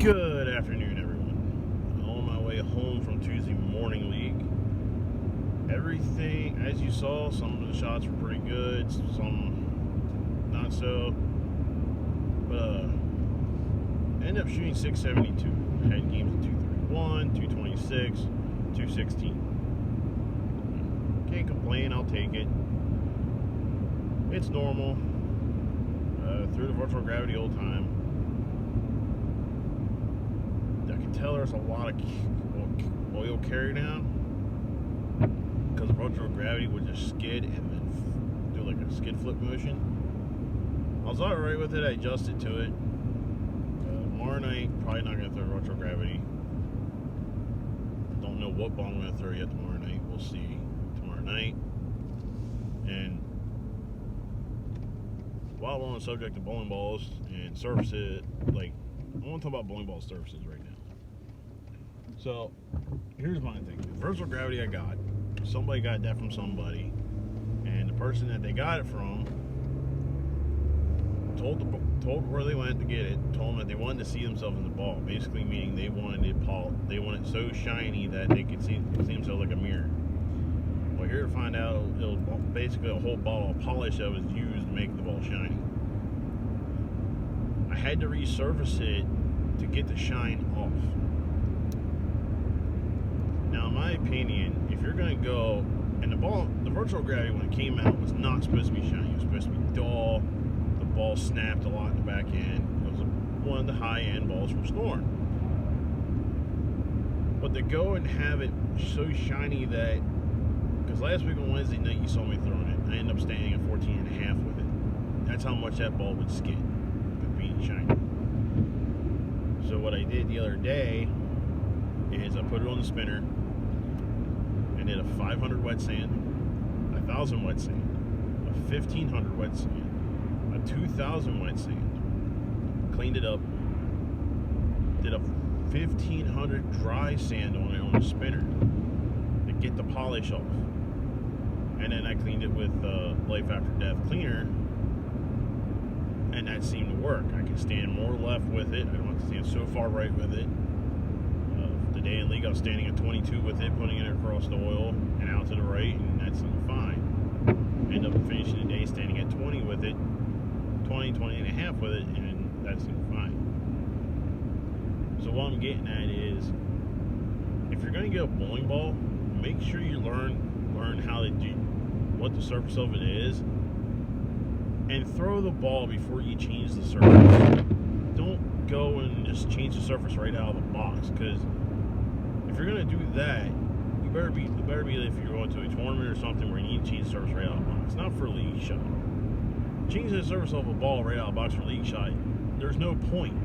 Good afternoon, everyone. On my way home from Tuesday morning league. Everything, as you saw, some of the shots were pretty good, some not so. But ended up shooting 672. I had games of 231, 226, 216. Can't complain, I'll take it. It's normal. Through the virtual gravity old time. I can tell there's a lot of oil carry down because the virtual gravity would just skid and then do like a skid flip motion. I was alright with it, I adjusted to it. Tomorrow night, probably not going to throw virtual gravity. Don't know what ball I'm going to throw yet tomorrow night. We'll see tomorrow night. And while we're on the subject of bowling balls and surfaces, like, I want to talk about bowling ball surfaces right now. So, here's my thing. The virtual gravity I got, somebody got that from somebody, and the person that they got it from told where they went to get it, told them that they wanted to see themselves in the ball, basically meaning they wanted it so shiny that they could see themselves like a mirror. Well, here to find out, it was basically a whole bottle of polish that was used to make the ball shiny. I had to resurface it to get the shine off. Now, in my opinion, if you're going to go, and the virtual gravity when it came out was not supposed to be shiny. It was supposed to be dull. The ball snapped a lot in the back end. It was one of the high-end balls from Storm. But to go and have it so shiny that, because last week on Wednesday night you saw me throwing it, I ended up standing at 14.5 with it. That's how much that ball would skid with being shiny. So what I did the other day is I put it on the spinner and did a 500 wet sand, 1,000 wet sand, a 1,500 wet sand, a 2,000 wet sand, cleaned it up, did a 1,500 dry sand on it on the spinner to get the polish off. And then I cleaned it with Life After Death cleaner, and that seemed to work. I can stand more left with it. I don't have to stand so far right with it. The day in league, I was standing at 22 with it, putting it across the oil and out to the right, and that seemed fine. Ended up finishing the day standing at 20 with it, 20 and a half with it, and that seemed fine. So what I'm getting at is, if you're going to get a bowling ball, make sure you learn how to do what the surface of it is, and throw the ball before you change the surface. Don't go and just change the surface right out of the box, because if you're going to do that, you better be if you're going to a tournament or something where you need to change the surface right out of the box. Not for a league shot. Changing the surface of a ball right out of the box for a league shot, there's no point.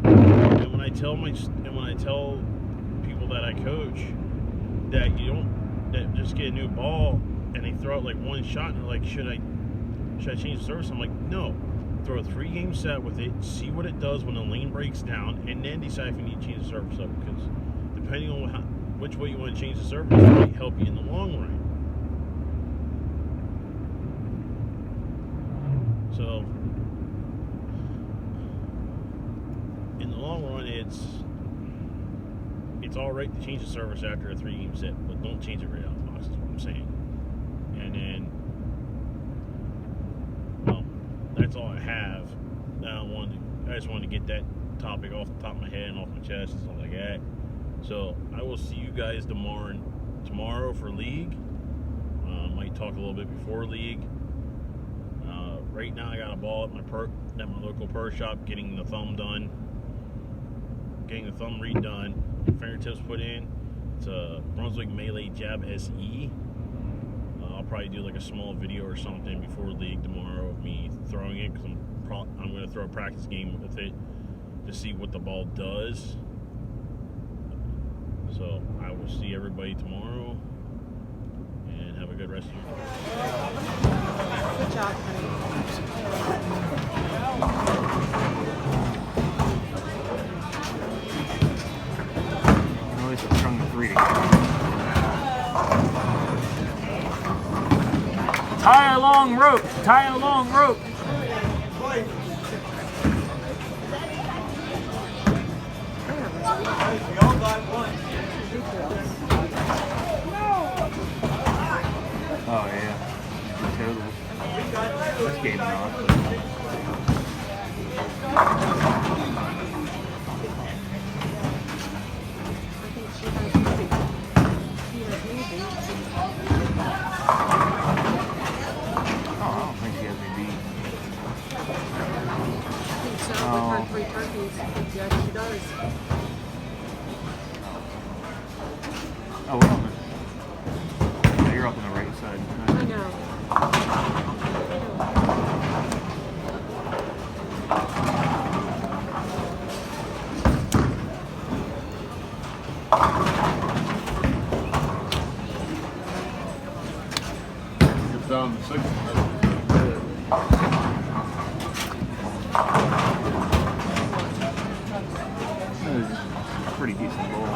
And when I tell people that I coach that that just get a new ball and they throw out like one shot and they're like, should I change the surface? I'm like, no. Throw a 3-game set with it, see what it does when the lane breaks down, and then decide if you need to change the surface up, because depending on which way you want to change the surface, it might help you in the long run. So, in the long run, it's all right to change the surface after a 3-game set, but don't change it right out of the box, is what I'm saying. And then, well, that's all I have. I just wanted to get that topic off the top of my head and off my chest and stuff like that. So I will see you guys tomorrow for league. Might talk a little bit before league. Right now I got a ball at my local per shop, getting the thumb redone, fingertips put in. It's a Brunswick Melee Jab SE. I'll probably do like a small video or something before league tomorrow of me throwing it, because I'm going to throw a practice game with it to see what the ball does. So I will see everybody tomorrow, and have a good rest of your day. Good job, At least I'm strong with reading. Tie a long rope. free turkeys. Yeah, she does. Oh, we're on the... Yeah, you're up on the right side. I know. It's down to 6. It's a pretty decent bowl.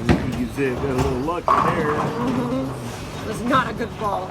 You can see it got a little lucky there. It was not a good ball.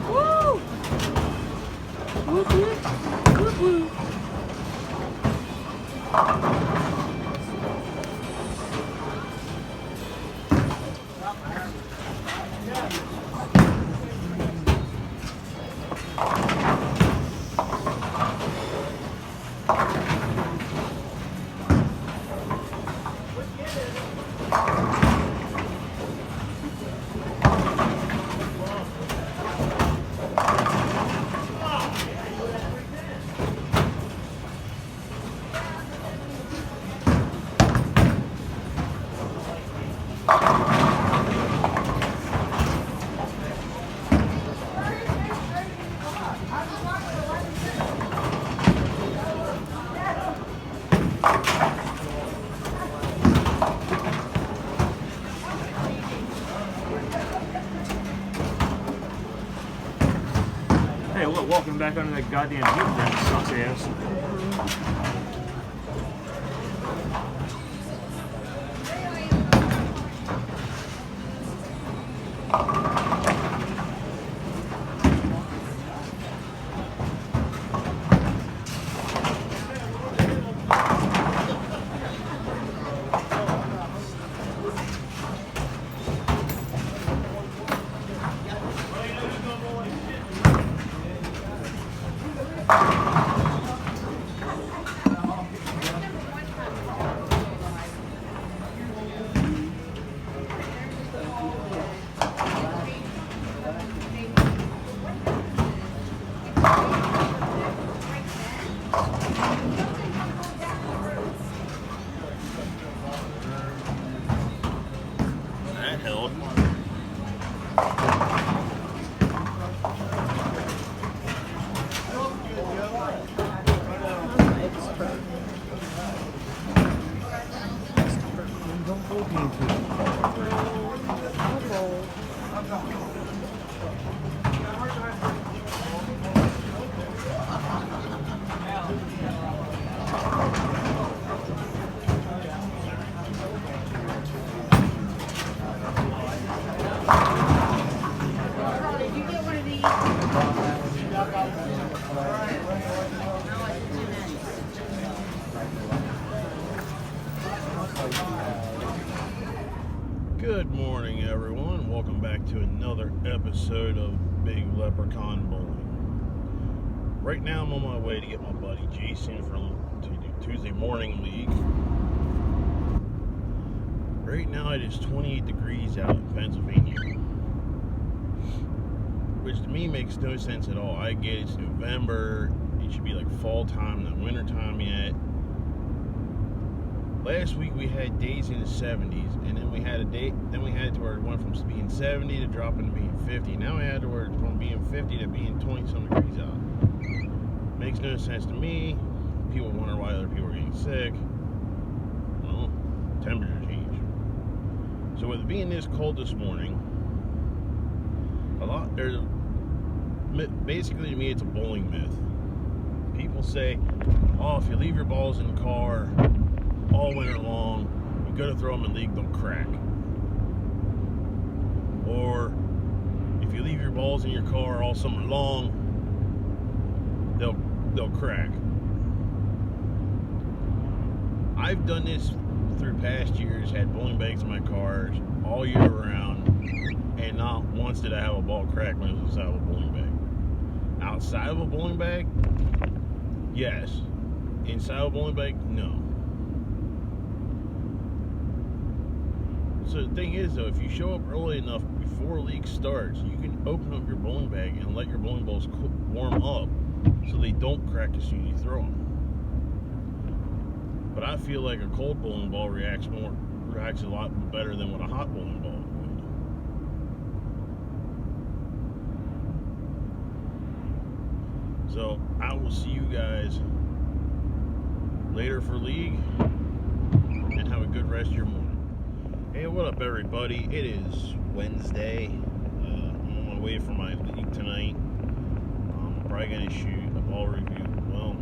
Woo! Whoop, whoop. Whoop, whoop. Hey, look, walking back under that goddamn heat that sucks ass. protein to it. Did you get one of these? Good morning, everyone. Welcome back to another episode of Big Leprechaun Bowling. Right now, I'm on my way to get my buddy Jason for Tuesday morning league. Right now, it is 28 degrees out in Pennsylvania, which to me makes no sense at all. I get it's November. It should be like fall time, not winter time yet. Last week we had days in the 70s, and then we had a day. Then we had it to where it went from being 70 to dropping to being 50. Now we had to where it's from being 50 to being 20-some degrees out. Makes no sense to me. People wonder why other people are getting sick. Well, temperature change. So with it being this cold this morning, basically to me it's a bowling myth. People say, oh, if you leave your balls in the car all winter long, you go to throw them in league, they'll crack. Or if you leave your balls in your car all summer long, they'll crack. I've done this through past years, had bowling bags in my cars all year round, and not once did I have a ball crack when it was inside of a bowling bag. Outside of a bowling bag, yes. Inside of a bowling bag, no. So the thing is, though, if you show up early enough before league starts, you can open up your bowling bag and let your bowling balls warm up so they don't crack as soon as you throw them. But I feel like a cold bowling ball reacts a lot better than what a hot bowling ball would. So I will see you guys later for league, and have a good rest of your morning. Hey, what up, everybody? It is Wednesday. I'm on my way for my league tonight. I'm probably going to shoot a ball review. Well,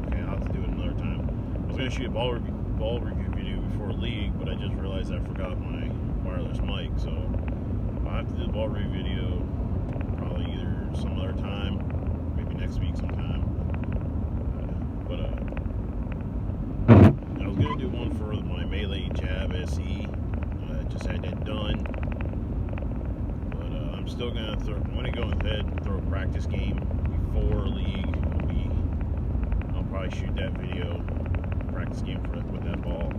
okay, I'll have to do it another time. I was going to shoot a ball review video before league, but I just realized I forgot my wireless mic, so I'll have to do the ball review video probably either some other time, maybe next week sometime. I was going to do one for my Melee Jab SE. Just had that done. But I'm still going to I'm going to go ahead and throw a practice game before league. I'll probably shoot that video, practice game with that ball,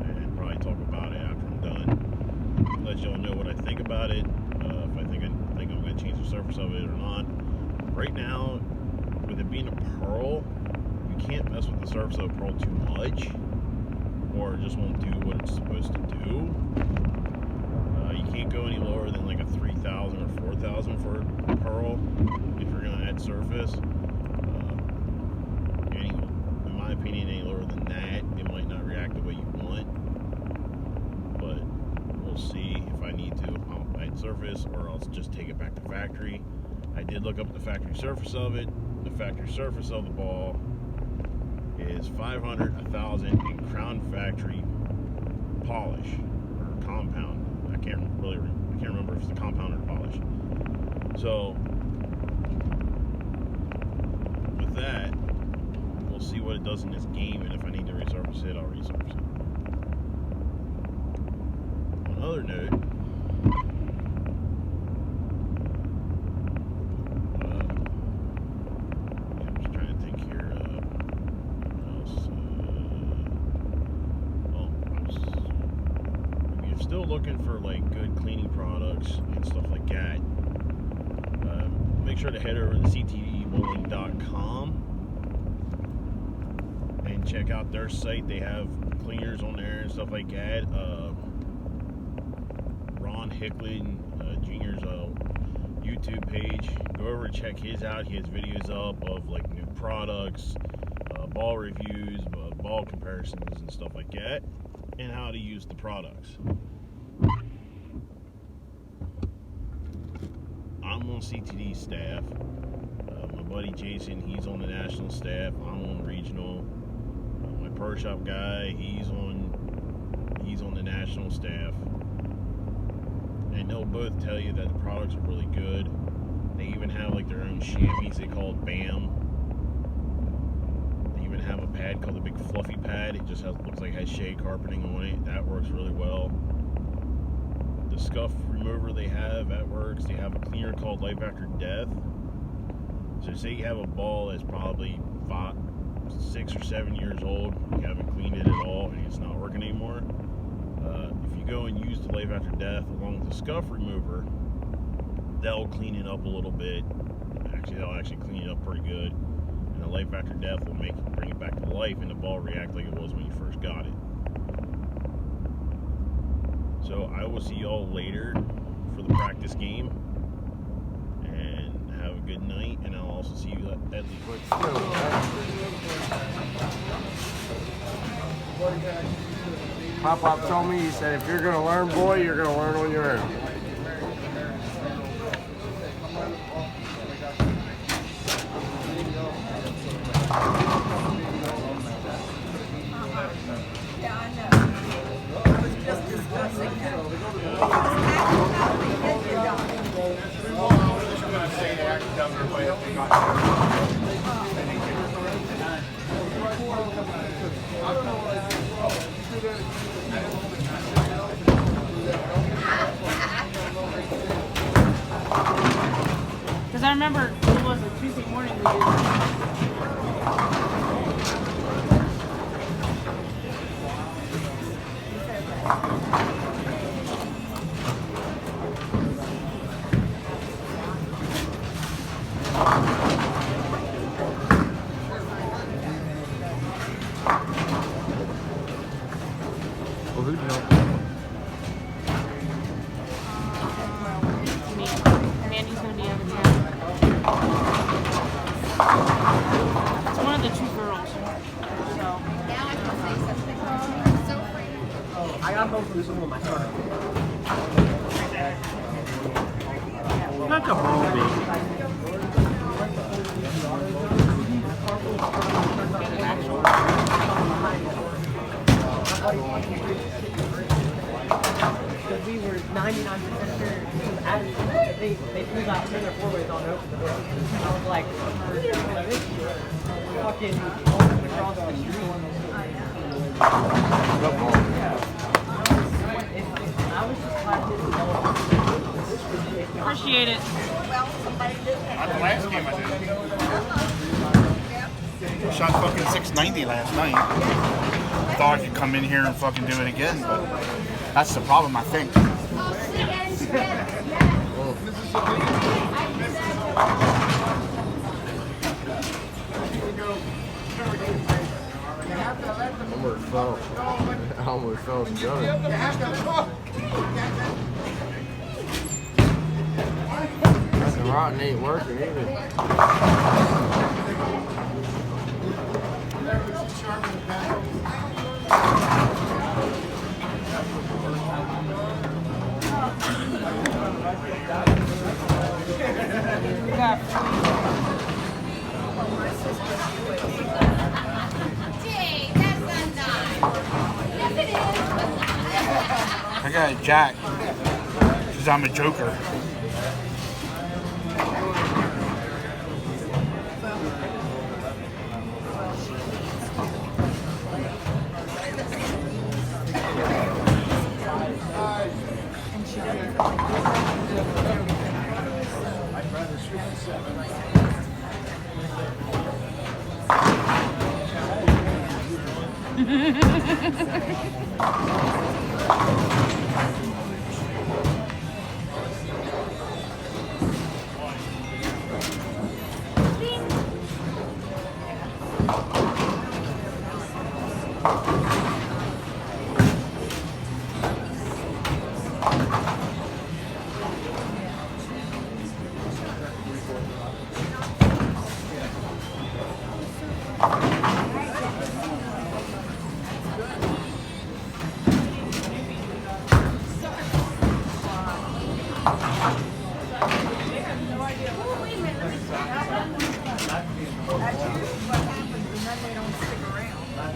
and probably talk about it after I'm done. Let y'all know what I think about it, if I think I'm going to change the surface of it or not. Right now, with it being a pearl, you can't mess with the surface of a pearl too much, or it just won't do what it's supposed to do. You can't go any lower than like a 3,000 or 4,000 for a pearl if you're going to add surface. In my opinion, any lower than that, it might not react the way you want. But we'll see. If I need to, I'll add surface, or else just take it back to factory. I did look up the factory surface of it. The factory surface of the ball is 500, 1,000 in Crown Factory polish or compound. I can't remember if it's the compound or the polish. So with that, we'll see what it does in this game, and if I need to resurface it, I'll resurface it. On another note, still looking for like good cleaning products and stuff like that, make sure to head over to ctdbowling.com and check out their site. They have cleaners on there and stuff like that. Ron Hicklin Jr.'s YouTube page, go over and check his out. He has videos up of like new products, ball reviews, ball comparisons and stuff like that, and how to use the products. I'm on CTD staff. My buddy Jason, he's on the national staff. I'm on regional. My pro shop guy, he's on the national staff. And they'll both tell you that the products are really good. They even have like their own chamois they call it B.L.B. They even have a pad called the Big Fluffy Pad. It just looks like it has shea carpeting on it. That works really well. The scuff remover they have, that works. They have a cleaner called Life After Death. So say you have a ball that's probably 6 or 7 years old, you haven't cleaned it at all, and it's not working anymore. If you go and use the Life After Death along with the scuff remover, they'll clean it up a little bit. Actually, they'll actually clean it up pretty good. And the Life After Death will bring it back to life, and the ball react like it was when you first got it. So I will see y'all later for the practice game, and have a good night, and I'll also see you at the Pop told me, he said, if you're going to learn, boy, you're going to learn on your own. Yeah, I know. I was just discussing that. Because I remember it was a Tuesday morning we did. Well, who knows? Mandy's gonna be out of town. It's one of the two girls. So Now I can say something. I'm so afraid. I got both of them on my starter. Not the whole baby. Because we were 99% sure they pulled out 10 or 4 ways on open the door. And I was like, fucking across the street. I was just glad this appreciate it. Well, somebody did that. Not the last game I did. Shot fucking 690 last night. Thought I could come in here and fucking do it again, but that's the problem, I think. I almost fell the gun. Fucking rotten ain't working either. Gee, that's not nice. Yes, it is. I got a jack, because I'm a joker.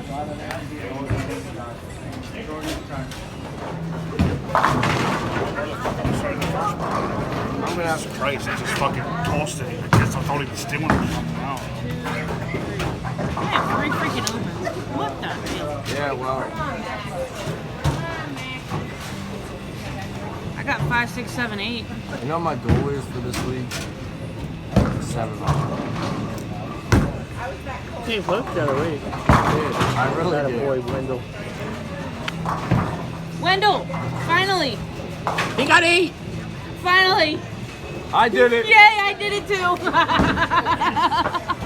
I'm gonna ask Christ. I just fucking tossed it. I guess I thought he was stealing it or something. I I have 3 freaking opens. What the hell? Yeah, well, I got 5, 6, 7, 8. you know what my goal is for this league? 7 He looked the other week. I really did. Boy, Wendell. Wendell! Finally! He got 8. Finally! I did it. Yay, I did it too!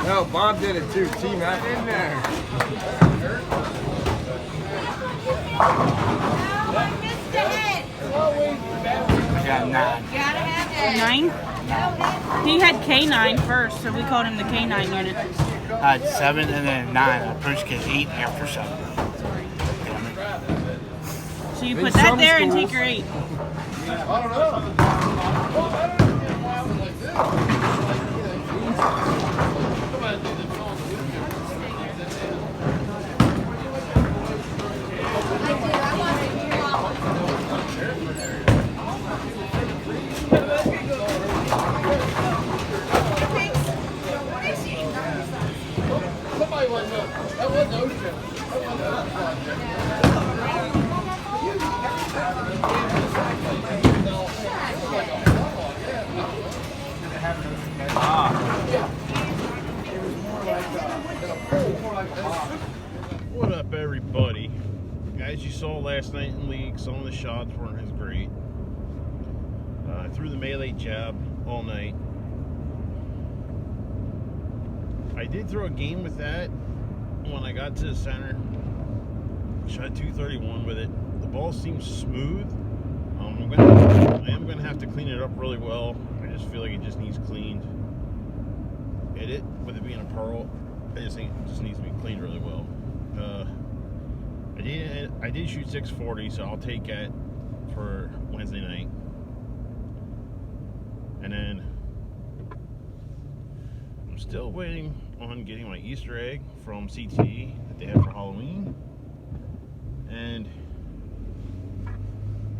No, Bob did it too. T-Mac in there. I got 9. 9? He had K9 first, so we called him the K9 unit. I had 7 and then 9. I pushed get 8 after 7. So you In put that some there and schools- take your 8. What up, everybody? As you saw last night in league, some of the shots weren't as great. I threw the melee jab all night. I did throw a game with that when I got to the center. Shot 231 with it. The ball seems smooth. I am gonna have to clean it up really well. I just feel like it just needs cleaned. With it being a pearl, I just think it just needs to be cleaned really well. I did shoot 640, so I'll take that for Wednesday night. And then I'm still waiting on getting my Easter egg from CTE that they have for Halloween. And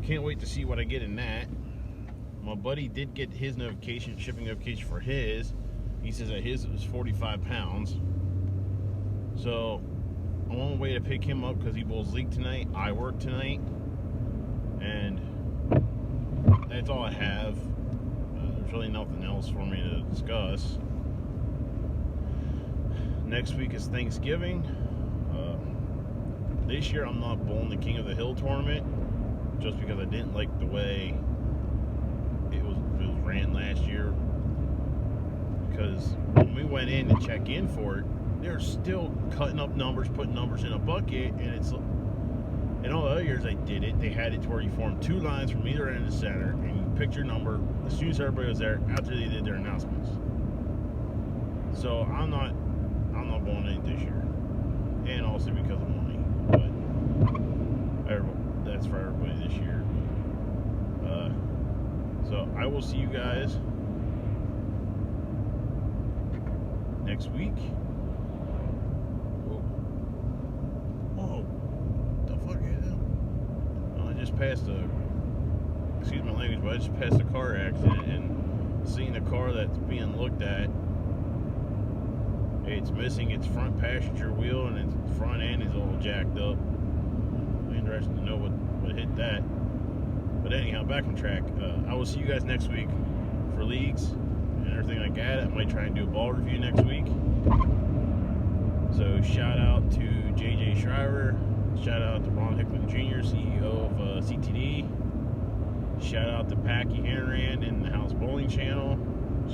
can't wait to see what I get in that. My buddy did get his notification, shipping notification for his. He says that his was 45 pounds. So I'm on the way to pick him up because he bowls league tonight. I work tonight. And that's all I have. There's really nothing else for me to discuss. Next week is Thanksgiving. This year I'm not bowling the King of the Hill tournament just because I didn't like the way it was ran last year. Because when we went in to check in for it, they're still cutting up numbers, putting numbers in a bucket, and it's in all the other years I did it, they had it to where you formed 2 lines from either end of the center, and you picked your number as soon as everybody was there after they did their announcements. So I'm not bowling it this year, and also because of money. But that's for everybody this year. So I will see you guys next week. Whoa. The fuck is that? Oh, I just passed excuse my language, but I just passed a car accident and seeing the car that's being looked at. It's missing its front passenger wheel and its front end is all jacked up. Interesting to know what hit that. But anyhow, back on track. I will see you guys next week for leagues and everything like that. I might try and do a ball review next week. So shout out to JJ Shriver. Shout out to Ron Hickman Jr., CEO of CTD. Shout out to Packy Hanran and the House Bowling Channel.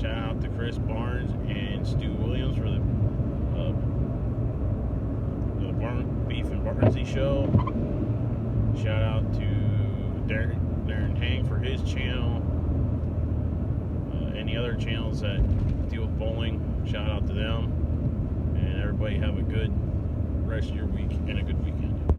Shout out to Chris Barnes and Stu Williams for the Beef and Barnsey show. Shout out to Darren Hang for his channel. Any other channels that deal with bowling, shout out to them. And everybody have a good rest of your week and a good week.